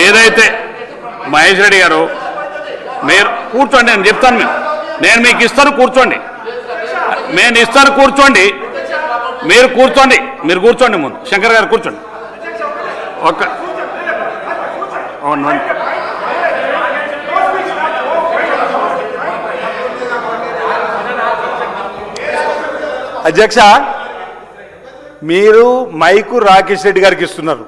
ఏదైతే మహేష్ రెడ్డి గారు మీరు కూర్చోండి, నేను చెప్తాను. నేను మీకు ఇస్తాను, కూర్చోండి. నేను ఇస్తాను, కూర్చోండి. మీరు కూర్చోండి. ముందు శంకర్ గారు కూర్చోండి. ఒక్క అధ్యక్ష, మీరు మైకు రాకేష్ రెడ్డి గారికి ఇస్తున్నారు.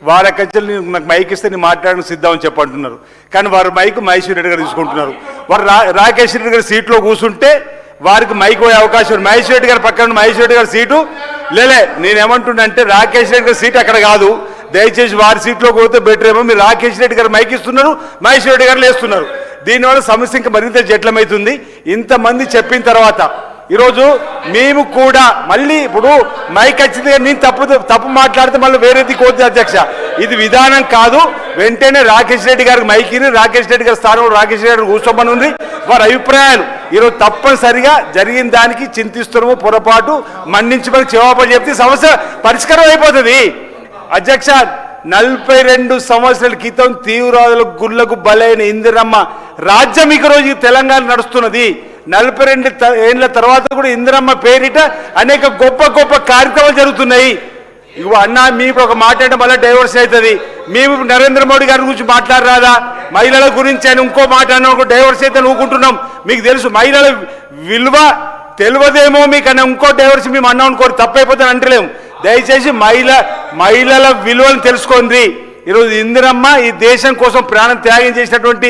వారి అక్కడి నాకు మైక్ ఇస్తే నేను మాట్లాడడానికి సిద్ధమని చెప్పంటున్నారు. కానీ వారు మైకు మహేష్ రెడ్డి గారు తీసుకుంటున్నారు. వారు రాకేష్ రెడ్డి గారి సీట్లో కూర్చుంటే వారికి మైక్ పోయే అవకాశం. మహేష్ రెడ్డి గారి పక్కన మహేష్ రెడ్డి గారి సీటు నేనేమంటున్నానంటే రాకేష్ రెడ్డి గారి సీట్ అక్కడ కాదు. దయచేసి వారి సీట్లో పోతే బెటర్ ఏమో. మీరు రాకేష్ రెడ్డి గారు మైక్ ఇస్తున్నారు, మహేష్ రెడ్డి గారు లేస్తున్నారు. దీనివల్ల సమస్య ఇంకా మరింత జటిలమవుతుంది. ఇంతమంది చెప్పిన తర్వాత ఈరోజు మేము కూడా మళ్ళీ ఇప్పుడు మైక్ వచ్చింది, నేను తప్పు మాట్లాడితే మళ్ళీ వేరేది కోరుతుంది. అధ్యక్ష, ఇది విధానం కాదు. వెంటనే రాకేష్ రెడ్డి గారికి మైకిని రాకేష్ రెడ్డి గారి స్థానంలో రాకేష్ రెడ్డి గారు కూర్చోమని ఉంది. వారి అభిప్రాయాలు ఈరోజు తప్పనిసరిగా జరిగిన దానికి చింతిస్తున్నాము, పొరపాటు మన్నించమని క్షమాపణ చెప్తే సమస్య పరిష్కారం అయిపోతుంది. అధ్యక్ష, 42 సంవత్సరాల క్రితం తీవ్రవాదులకు గుళ్లకు బలైన ఇందిరమ్మ రాజ్యం ఈ రోజు తెలంగాణ నడుస్తున్నది. 42 ఏళ్ల తర్వాత కూడా ఇందిరమ్మ పేరిట అనేక గొప్ప గొప్ప కార్యక్రమాలు జరుగుతున్నాయి. ఇగో అన్న, మీకు ఒక మాట్లాడడం వల్ల డైవర్స్ అవుతుంది. మేము నరేంద్ర మోడీ గారి గురించి మాట్లాడరాదా? మహిళల గురించి అని ఇంకో మాట్లాడిన డైవర్స్ అయితే ఊరుకుంటున్నాం. మీకు తెలుసు మహిళల విలువ తెలియదేమో మీకు అన్న ఇంకో డైవర్స్ మేము అన్నాం అనుకోరు, తప్పైపోతే అంటలేము. దయచేసి మహిళల విలువను తెలుసుకోండి. ఈరోజు ఇందిరమ్మ ఈ దేశం కోసం ప్రాణం త్యాగం చేసినటువంటి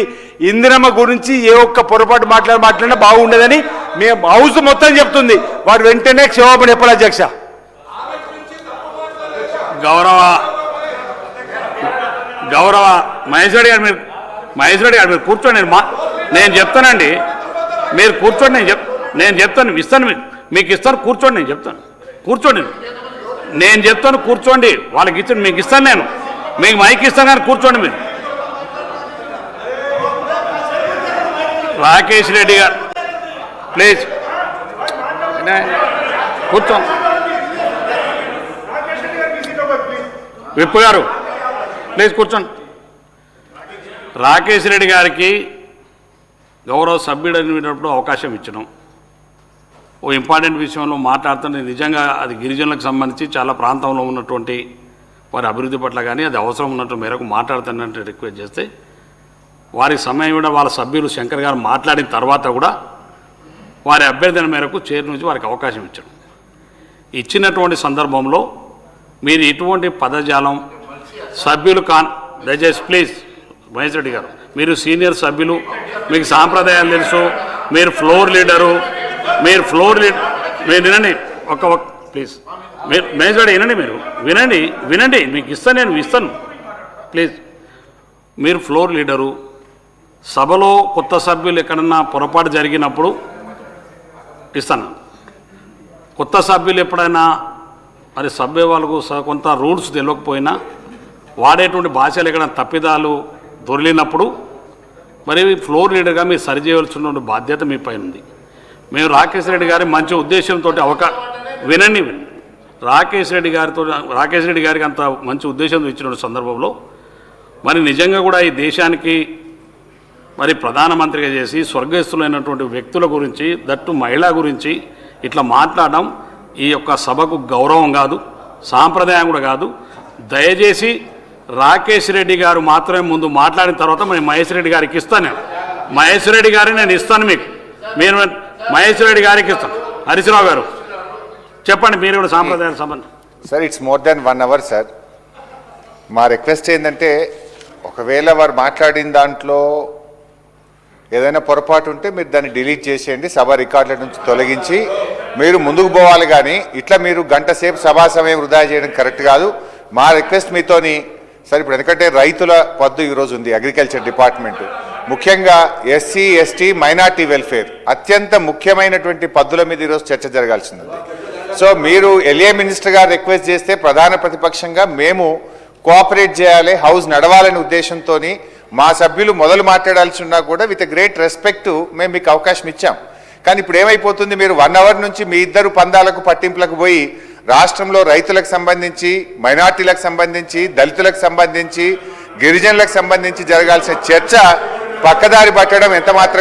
ఇందిరమ్మ గురించి ఏ ఒక్క పొరపాటు మాట్లాడినా బాగుండదని మేము హౌస్ మొత్తం చెప్తుంది. వారు వెంటనే క్షమాపణ చెప్పాలి. అధ్యక్ష, గౌరవ మహేష్ రెడ్డి గారు మీరు కూర్చోండి. నేను చెప్తానండి, మీరు కూర్చోండి. నేను చెప్తాను, ఇస్తాను, మీకు ఇస్తాను. కూర్చోండి, నేను చెప్తాను. కూర్చోండి, నేను చెప్తాను. కూర్చోండి. వాళ్ళకి ఇచ్చాను, మీకు ఇస్తాను. నేను మీకు మైక్ ఇస్తాను, కానీ కూర్చోండి. మీరు రాకేష్ రెడ్డి గారు ప్లీజ్ కూర్చోండి. విప్పు గారు ప్లీజ్ కూర్చోండి. రాకేష్ రెడ్డి గారికి గౌరవ సభ్యుడు అనేటప్పుడు అవకాశం ఇచ్చడం, ఓ ఇంపార్టెంట్ విషయంలో మాట్లాడుతుంటే నిజంగా అది గిరిజనులకు సంబంధించి చాలా ప్రాంతంలో ఉన్నటువంటి వారి అభివృద్ధి పట్ల కానీ అది అవసరం ఉన్నట్టు మేరకు మాట్లాడుతున్నట్టు రిక్వెస్ట్ చేస్తే వారి సమయం కూడా వాళ్ళ సభ్యులు శంకర్ గారు మాట్లాడిన తర్వాత కూడా వారి అభ్యర్థన మేరకు చైర్ నుంచి వారికి అవకాశం ఇచ్చడం. ఇచ్చినటువంటి సందర్భంలో మీరు ఇటువంటి పదజాలం సభ్యులు దయచేసి ప్లీజ్ మహేష్ రెడ్డి గారు, మీరు సీనియర్ సభ్యులు, మీకు సాంప్రదాయాలు తెలుసు, మీరు ఫ్లోర్ లీడరు, మీరు వినండి. ప్లీజ్ మీరు మహేష్ రెడ్డి వినండి, మీరు వినండి. మీకు ఇస్తాను, నేను ఇస్తాను. ప్లీజ్, మీరు ఫ్లోర్ లీడరు. సభలో కొత్త సభ్యులు ఎక్కడన్నా పొరపాటు జరిగినప్పుడు ఇస్తాను. కొత్త సభ్యులు ఎప్పుడైనా మరి సభ్య వాళ్ళకు కొంత రూల్స్ తెలియకపోయినా వాడేటువంటి భాషలు ఎక్కడైనా తప్పిదాలు దొరికినప్పుడు మరి ఫ్లోర్ లీడర్గా మీరు సరిచేయవలసిన బాధ్యత మీ పైన ఉంది. మేము రాకేష్ రెడ్డి గారి మంచి ఉద్దేశంతో వినండి. రాకేష్ రెడ్డి గారికి అంత మంచి ఉద్దేశంతో ఇచ్చిన సందర్భంలో మరి నిజంగా కూడా ఈ దేశానికి మరి ప్రధానమంత్రిగా చేసి స్వర్గస్థులైనటువంటి వ్యక్తుల గురించి, దట్టు మహిళ గురించి ఇట్లా మాట్లాడడం ఈ యొక్క సభకు గౌరవం కాదు, సాంప్రదాయం కూడా కాదు. దయచేసి రాకేష్ రెడ్డి గారు మాత్రమే ముందు మాట్లాడిన తర్వాత నేను మహేష్ రెడ్డి గారికి ఇస్తాను. మహేష్ రెడ్డి గారిని నేను ఇస్తాను. మీరు మహేష్ రెడ్డి గారికి ఇస్తాను. హరీశ్రావు గారు చెప్పండి, మీరు కూడా సాంప్రదాయాల సంబంధం. Sir, it's more than 1 hour sir. మా రిక్వెస్ట్ ఏంటంటే ఒకవేళ వారు మాట్లాడిన దాంట్లో ఏదైనా పొరపాటు ఉంటే మీరు దాన్ని డిలీట్ చేసేయండి, సభ రికార్డుల నుంచి తొలగించి మీరు ముందుకు పోవాలి. కానీ ఇట్లా మీరు గంట సేపు సభా సమయం వృధా చేయడం కరెక్ట్ కాదు. మా రిక్వెస్ట్ మీతోని సార్, ఇప్పుడు ఎందుకంటే రైతుల పద్దు ఈరోజు ఉంది, అగ్రికల్చర్ డిపార్ట్మెంటు, ముఖ్యంగా ఎస్సీ ఎస్టీ మైనార్టీ వెల్ఫేర్ అత్యంత ముఖ్యమైనటువంటి పద్దుల మీద ఈరోజు చర్చ జరగాల్సింది. సో మీరు ఎల్ఏ మినిస్టర్ గారు రిక్వెస్ట్ చేస్తే ప్రధాన ప్రతిపక్షంగా మేము కోఆపరేట్ చేయాలి, హౌస్ నడవాలనే ఉద్దేశంతో మా సభ్యులు మొదలు మాట్లాడాల్సి ఉన్నా కూడా విత్ గ్రేట్ రెస్పెక్ట్ మేము మీకు అవకాశం ఇచ్చాం. కానీ ఇప్పుడు ఏమైపోతుంది, మీరు 1 అవర్ నుంచి మీ ఇద్దరు పందాలకు పట్టింపులకు పోయి రాష్ట్రంలో రైతులకు సంబంధించి, మైనార్టీలకు సంబంధించి, దళితులకు సంబంధించి, గిరిజనులకు సంబంధించి జరగాల్సిన చర్చ పక్కదారి పట్టడం ఎంత మాత్రం